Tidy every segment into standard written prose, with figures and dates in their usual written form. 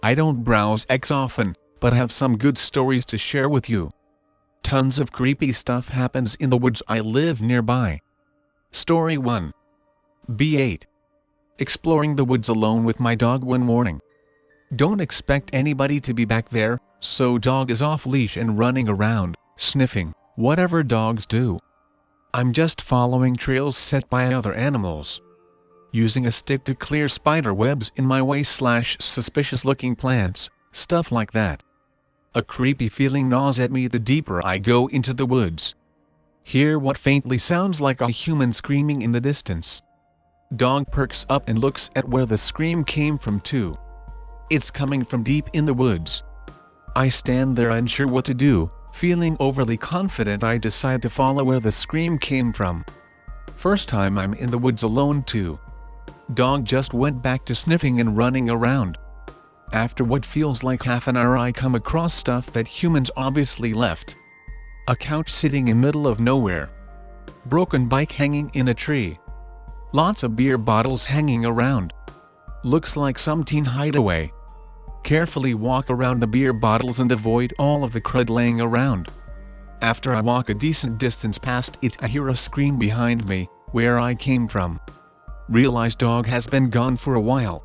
I don't browse X often, but have some good stories to share with you. Tons of creepy stuff happens in the woods I live nearby. Story 1. B8. Exploring the woods alone with my dog one morning. Don't expect anybody to be back there, so dog is off leash and running around, sniffing, whatever dogs do. I'm just following trails set by other animals. Using a stick to clear spider webs in my way / suspicious looking plants, stuff like that. A creepy feeling gnaws at me the deeper I go into the woods. Hear what faintly sounds like a human screaming in the distance. Dog perks up and looks at where the scream came from too. It's coming from deep in the woods. I stand there unsure what to do, feeling overly confident. I decide to follow where the scream came from. First time I'm in the woods alone too. Dog just went back to sniffing and running around. After what feels like half an hour I come across stuff that humans obviously left. A couch sitting in middle of nowhere. Broken bike hanging in a tree. Lots of beer bottles hanging around. Looks like some teen hideaway. Carefully walk around the beer bottles and avoid all of the crud laying around. After I walk a decent distance past it, I hear a scream behind me, where I came from. Realize dog has been gone for a while.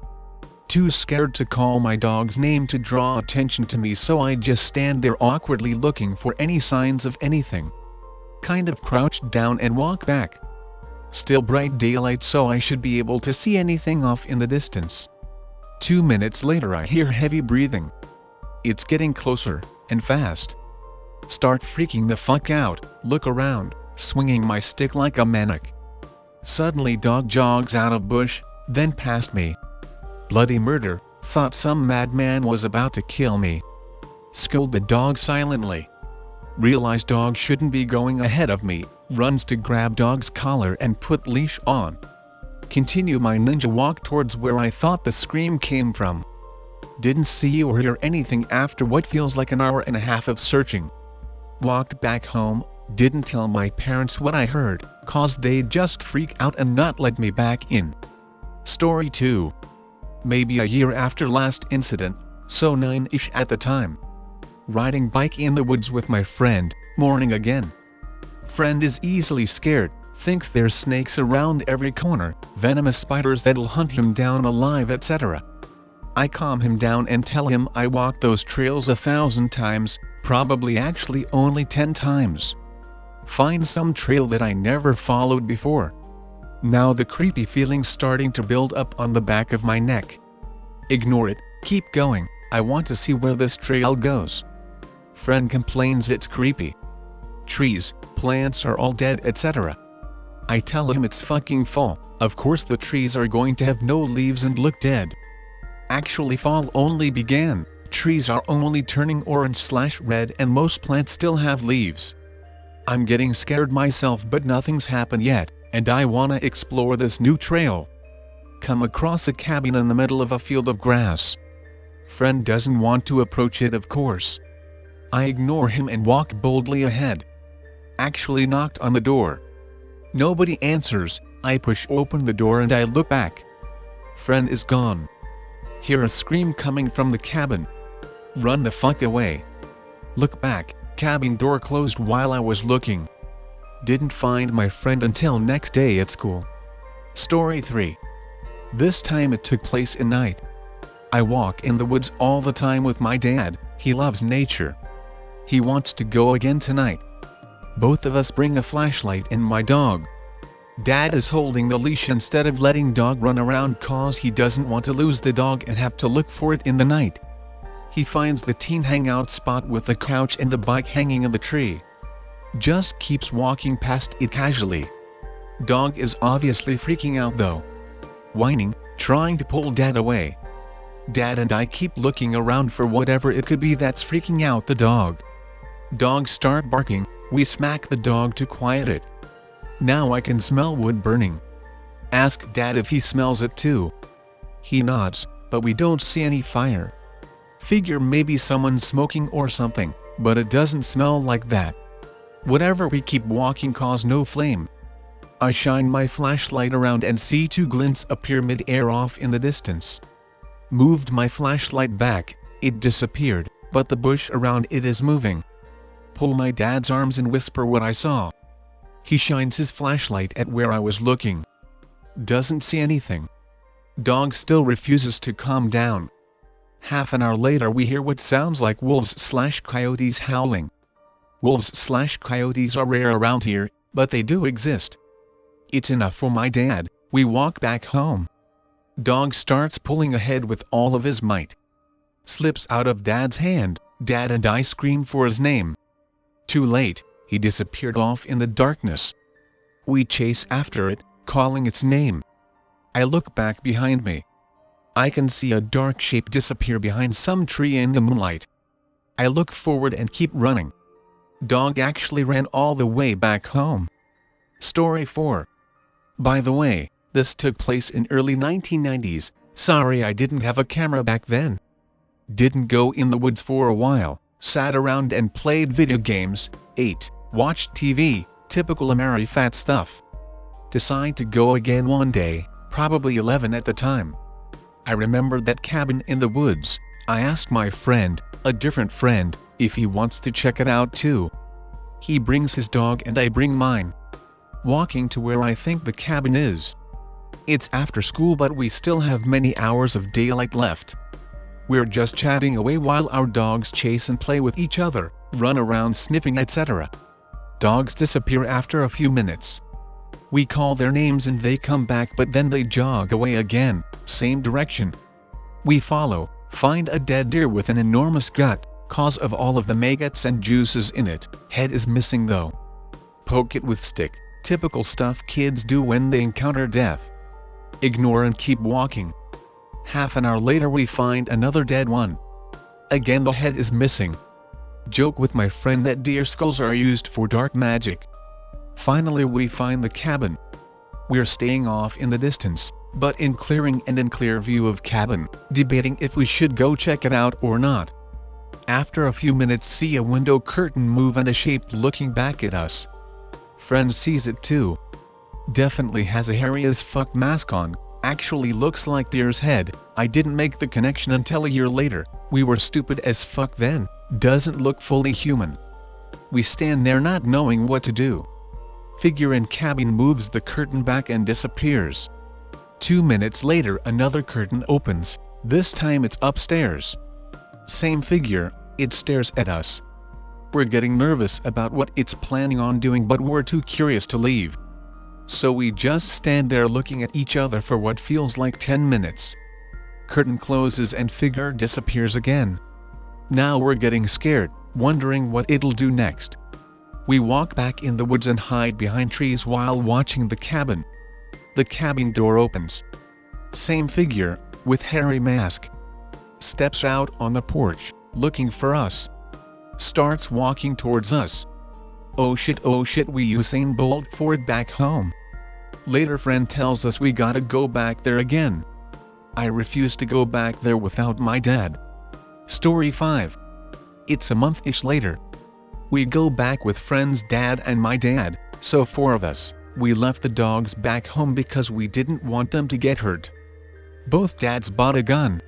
Too scared to call my dog's name to draw attention to me, so I just stand there awkwardly looking for any signs of anything. Kind of crouched down and walk back. Still bright daylight, so I should be able to see anything off in the distance. 2 minutes later I hear heavy breathing. It's getting closer, and fast. Start freaking the fuck out, look around, swinging my stick like a maniac. Suddenly dog jogs out of bush, then past me. Bloody murder, thought some madman was about to kill me. Scold the dog silently. Realize dog shouldn't be going ahead of me, runs to grab dog's collar and put leash on. Continue my ninja walk towards where I thought the scream came from. Didn't see or hear anything after what feels like an hour and a half of searching. Walked back home, didn't tell my parents what I heard, cause they'd just freak out and not let me back in. Story 2. Maybe a year after last incident, so 9-ish at the time. Riding bike in the woods with my friend, morning again. Friend is easily scared, thinks there's snakes around every corner, venomous spiders that'll hunt him down alive, etc. I calm him down and tell him I walked those trails 1,000 times, probably actually only 10 times. Find some trail that I never followed before. Now the creepy feeling's starting to build up on the back of my neck. Ignore it, keep going, I want to see where this trail goes. Friend complains it's creepy. Trees, plants are all dead, etc. I tell him it's fucking fall, of course the trees are going to have no leaves and look dead. Actually fall only began, trees are only turning orange/red and most plants still have leaves. I'm getting scared myself, but nothing's happened yet, and I wanna explore this new trail. Come across a cabin in the middle of a field of grass. Friend doesn't want to approach it, of course. I ignore him and walk boldly ahead. Actually knocked on the door. Nobody answers, I push open the door and I look back. Friend is gone. Hear a scream coming from the cabin. Run the fuck away. Look back, cabin door closed while I was looking. Didn't find my friend until next day at school. Story 3. This time it took place at night. I walk in the woods all the time with my dad, he loves nature. He wants to go again tonight. Both of us bring a flashlight and my dog. Dad is holding the leash instead of letting dog run around cause he doesn't want to lose the dog and have to look for it in the night. He finds the teen hangout spot with the couch and the bike hanging in the tree. Just keeps walking past it casually. Dog is obviously freaking out though. Whining, trying to pull Dad away. Dad and I keep looking around for whatever it could be that's freaking out the dog. Dogs start barking, we smack the dog to quiet it. Now I can smell wood burning. Ask Dad if he smells it too. He nods, but we don't see any fire. Figure maybe someone's smoking or something, but it doesn't smell like that. Whatever, we keep walking cause no flame. I shine my flashlight around and see two glints appear mid-air off in the distance. Moved my flashlight back, it disappeared, but the bush around it is moving. Pull my dad's arms and whisper what I saw. He shines his flashlight at where I was looking. Doesn't see anything. Dog still refuses to calm down. Half an hour later we hear what sounds like wolves/coyotes howling. Wolves/coyotes are rare around here, but they do exist. It's enough for my dad. We walk back home. Dog starts pulling ahead with all of his might. Slips out of Dad's hand. Dad and I scream for his name. Too late, he disappeared off in the darkness. We chase after it, calling its name. I look back behind me. I can see a dark shape disappear behind some tree in the moonlight. I look forward and keep running. Dog actually ran all the way back home. Story 4. By the way, this took place in early 1990s, sorry I didn't have a camera back then. Didn't go in the woods for a while, sat around and played video games, ate, watched TV, typical Ameri-fat stuff. Decide to go again one day, probably 11 at the time. I remembered that cabin in the woods. I asked my friend, a different friend, if he wants to check it out too. He brings his dog and I bring mine. Walking to where I think the cabin is. It's after school but we still have many hours of daylight left. We're just chatting away while our dogs chase and play with each other, run around sniffing etc. Dogs disappear after a few minutes. We call their names and they come back but then they jog away again, same direction. We follow, find a dead deer with an enormous gut, cause of all of the maggots and juices in it, head is missing though. Poke it with stick, typical stuff kids do when they encounter death. Ignore and keep walking. Half an hour later we find another dead one. Again the head is missing. Joke with my friend that deer skulls are used for dark magic. Finally we find the cabin. We're staying off in the distance, but in clearing and in clear view of cabin, debating if we should go check it out or not. After a few minutes see a window curtain move and a shape looking back at us. Friend sees it too. Definitely has a hairy as fuck mask on, actually looks like deer's head. I didn't make the connection until a year later, we were stupid as fuck then, doesn't look fully human. We stand there not knowing what to do. Figure in cabin moves the curtain back and disappears. 2 minutes later another curtain opens, this time it's upstairs. Same figure, it stares at us. We're getting nervous about what it's planning on doing but we're too curious to leave. So we just stand there looking at each other for what feels like 10 minutes. Curtain closes and figure disappears again. Now we're getting scared, wondering what it'll do next. We walk back in the woods and hide behind trees while watching the cabin. The cabin door opens. Same figure, with hairy mask. Steps out on the porch, looking for us. Starts walking towards us. Oh shit we Usain Bolt for it back home. Later friend tells us we gotta go back there again. I refuse to go back there without my dad. Story 5. It's a month-ish later. We go back with friend's dad and my dad, so 4 of us. We left the dogs back home because we didn't want them to get hurt. Both dads bought a gun.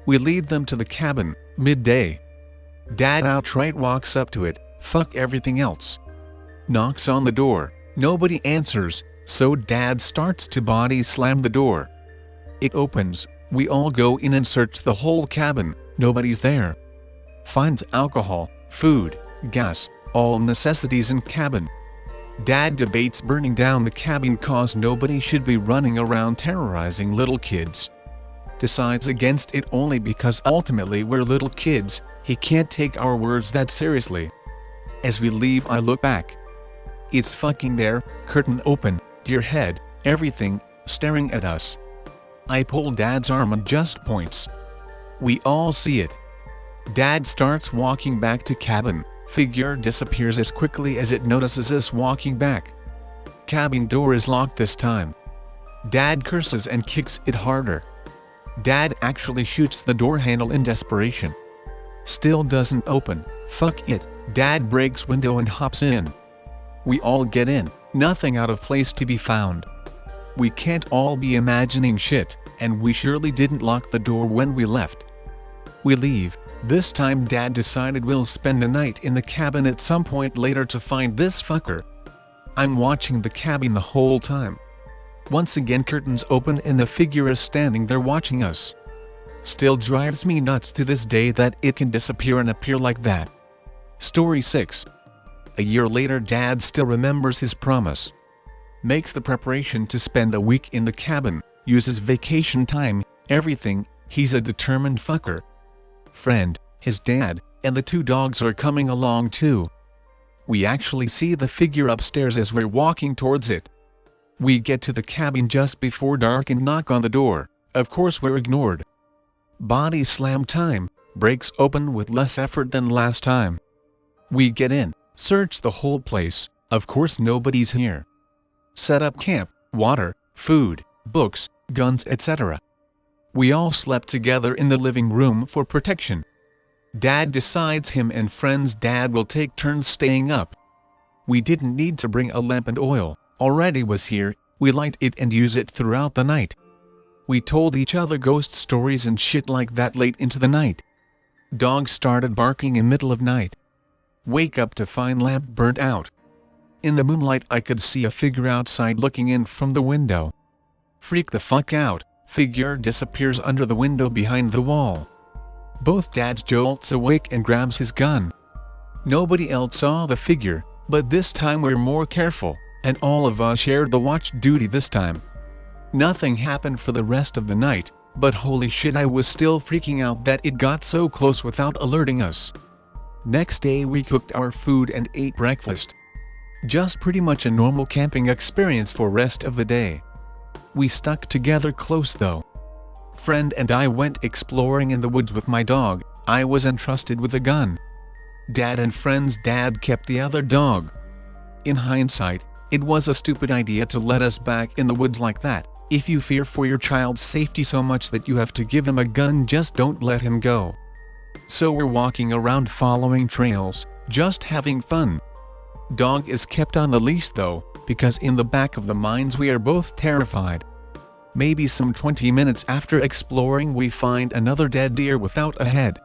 We lead them to the cabin, midday. Dad outright walks up to it, fuck everything else. Knocks on the door, nobody answers, so dad starts to body slam the door. It opens, we all go in and search the whole cabin, nobody's there. Finds alcohol, food, gas, all necessities in cabin. Dad debates burning down the cabin cause nobody should be running around terrorizing little kids. Decides against it only because ultimately we're little kids, he can't take our words that seriously. As we leave I look back. It's fucking there, curtain open, deer head, everything, staring at us. I pull Dad's arm and just points. We all see it. Dad starts walking back to cabin, figure disappears as quickly as it notices us walking back. Cabin door is locked this time. Dad curses and kicks it harder. Dad actually shoots the door handle in desperation. Still doesn't open, fuck it, Dad breaks window and hops in. We all get in, nothing out of place to be found. We can't all be imagining shit, and we surely didn't lock the door when we left. We leave. This time Dad decided we'll spend the night in the cabin at some point later to find this fucker. I'm watching the cabin the whole time. Once again curtains open and the figure is standing there watching us. Still drives me nuts to this day that it can disappear and appear like that. Story 6. A year later Dad still remembers his promise. Makes the preparation to spend a week in the cabin, uses vacation time, everything. He's a determined fucker. Friend, his dad, and the 2 dogs are coming along too. We actually see the figure upstairs as we're walking towards it. We get to the cabin just before dark and knock on the door. Of course we're ignored. Body slam time, breaks open with less effort than last time. We get in, search the whole place, of course nobody's here. Set up camp, water, food, books, guns, etc. We all slept together in the living room for protection. Dad decides him and friend's dad will take turns staying up. We didn't need to bring a lamp and oil, already was here, we light it and use it throughout the night. We told each other ghost stories and shit like that late into the night. Dog started barking in middle of night. Wake up to find lamp burnt out. In the moonlight I could see a figure outside looking in from the window. Freak the fuck out, figure disappears under the window behind the wall. Both dads jolts awake and grabs his gun. Nobody else saw the figure, but this time we're more careful, and all of us shared the watch duty this time. Nothing happened for the rest of the night, but holy shit I was still freaking out that it got so close without alerting us. Next day we cooked our food and ate breakfast. Just pretty much a normal camping experience for rest of the day. We stuck together close though. Friend and I went exploring in the woods with my dog. I was entrusted with a gun. Dad and friend's dad kept the other dog. In hindsight, it was a stupid idea to let us back in the woods like that. If you fear for your child's safety so much that you have to give him a gun, just don't let him go. So we're walking around following trails, just having fun. Dog is kept on the leash though, because in the back of the minds we are both terrified. Maybe some 20 minutes after exploring we find another dead deer without a head.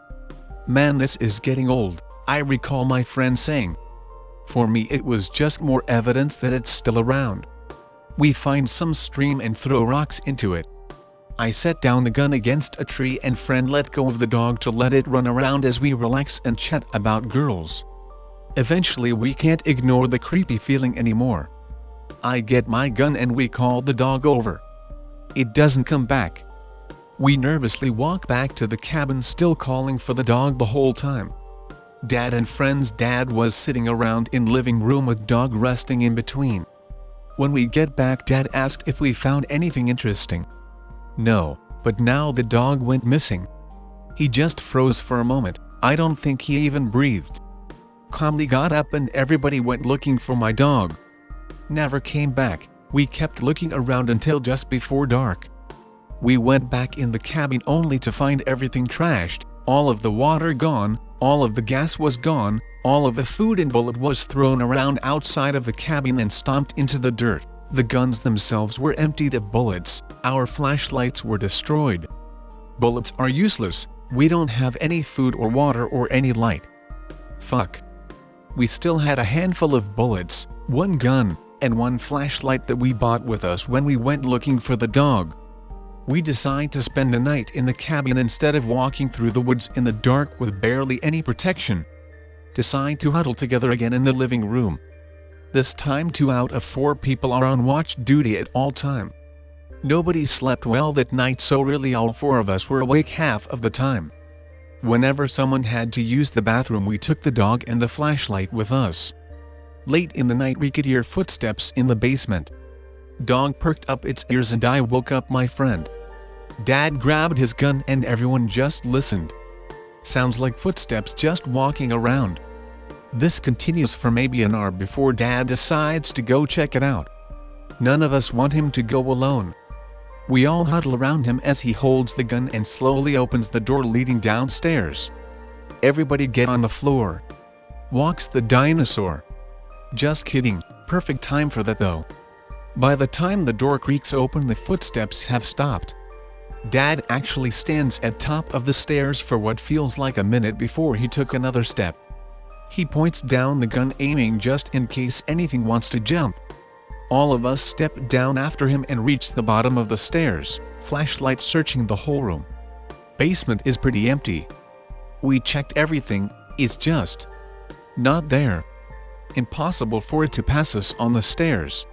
Man, this is getting old, I recall my friend saying. For me it was just more evidence that it's still around. We find some stream and throw rocks into it. I set down the gun against a tree and friend let go of the dog to let it run around as we relax and chat about girls. Eventually we can't ignore the creepy feeling anymore. I get my gun and we call the dog over. It doesn't come back. We nervously walk back to the cabin still calling for the dog the whole time. Dad and friend's dad was sitting around in living room with dog resting in between. When we get back Dad asked if we found anything interesting. No, but now the dog went missing. He just froze for a moment, I don't think he even breathed. Calmly got up and everybody went looking for my dog. Never came back. We kept looking around until just before dark. We went back in the cabin only to find everything trashed, all of the water gone, all of the gas was gone, all of the food and bullet was thrown around outside of the cabin and stomped into the dirt. The guns themselves were emptied of bullets, our flashlights were destroyed. Bullets are useless, we don't have any food or water or any light. Fuck. We still had a handful of bullets, one gun, and one flashlight that we bought with us when we went looking for the dog. We decide to spend the night in the cabin instead of walking through the woods in the dark with barely any protection. Decide to huddle together again in the living room. This time 2 out of 4 people are on watch duty at all time. Nobody slept well that night, so really all 4 of us were awake half of the time. Whenever someone had to use the bathroom we took the dog and the flashlight with us. Late in the night we could hear footsteps in the basement. Dog perked up its ears and I woke up my friend. Dad grabbed his gun and everyone just listened. Sounds like footsteps just walking around. This continues for maybe an hour before Dad decides to go check it out. None of us want him to go alone. We all huddle around him as he holds the gun and slowly opens the door leading downstairs. Everybody get on the floor. Walks the dinosaur. Just kidding, perfect time for that though. By the time the door creaks open, the footsteps have stopped. Dad actually stands at top of the stairs for what feels like a minute before he took another step. He points down the gun, aiming just in case anything wants to jump. All of us step down after him and reach the bottom of the stairs, flashlight searching the whole room. Basement is pretty empty. We checked everything, it's just not there. Impossible for it to pass us on the stairs.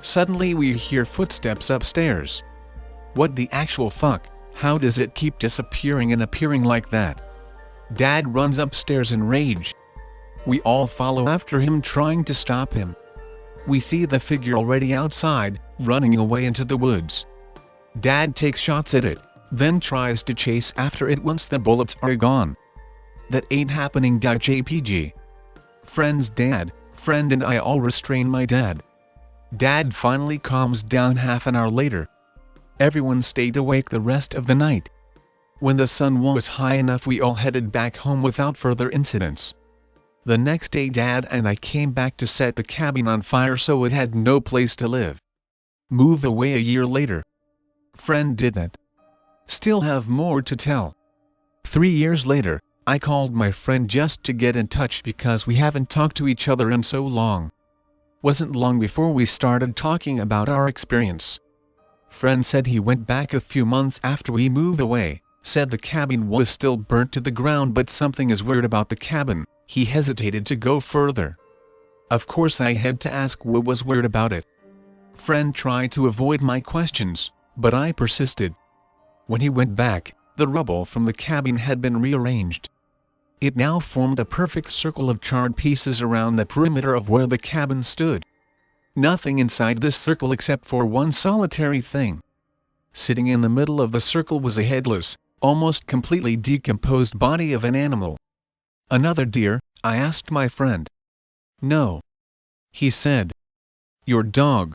Suddenly we hear footsteps upstairs. What the actual fuck? How does it keep disappearing and appearing like that? Dad runs upstairs in rage. We all follow after him, trying to stop him. We see the figure already outside, running away into the woods. Dad takes shots at it, then tries to chase after it once the bullets are gone. That ain't happening. JPG. Friend's dad, friend and I all restrain my dad. Dad finally calms down half an hour later. Everyone stayed awake the rest of the night. When the sun was high enough, we all headed back home without further incidents. The next day Dad and I came back to set the cabin on fire so it had no place to live. Move away a year later. Friend did that. Still have more to tell. 3 years later, I called my friend just to get in touch because we haven't talked to each other in so long. Wasn't long before we started talking about our experience. Friend said he went back a few months after we moved away, said the cabin was still burnt to the ground but something is weird about the cabin. He hesitated to go further. Of course I had to ask what was weird about it. Friend tried to avoid my questions, but I persisted. When he went back, the rubble from the cabin had been rearranged. It now formed a perfect circle of charred pieces around the perimeter of where the cabin stood. Nothing inside this circle except for one solitary thing. Sitting in the middle of the circle was a headless, almost completely decomposed body of an animal. Another deer? I asked my friend. No. He said. Your dog.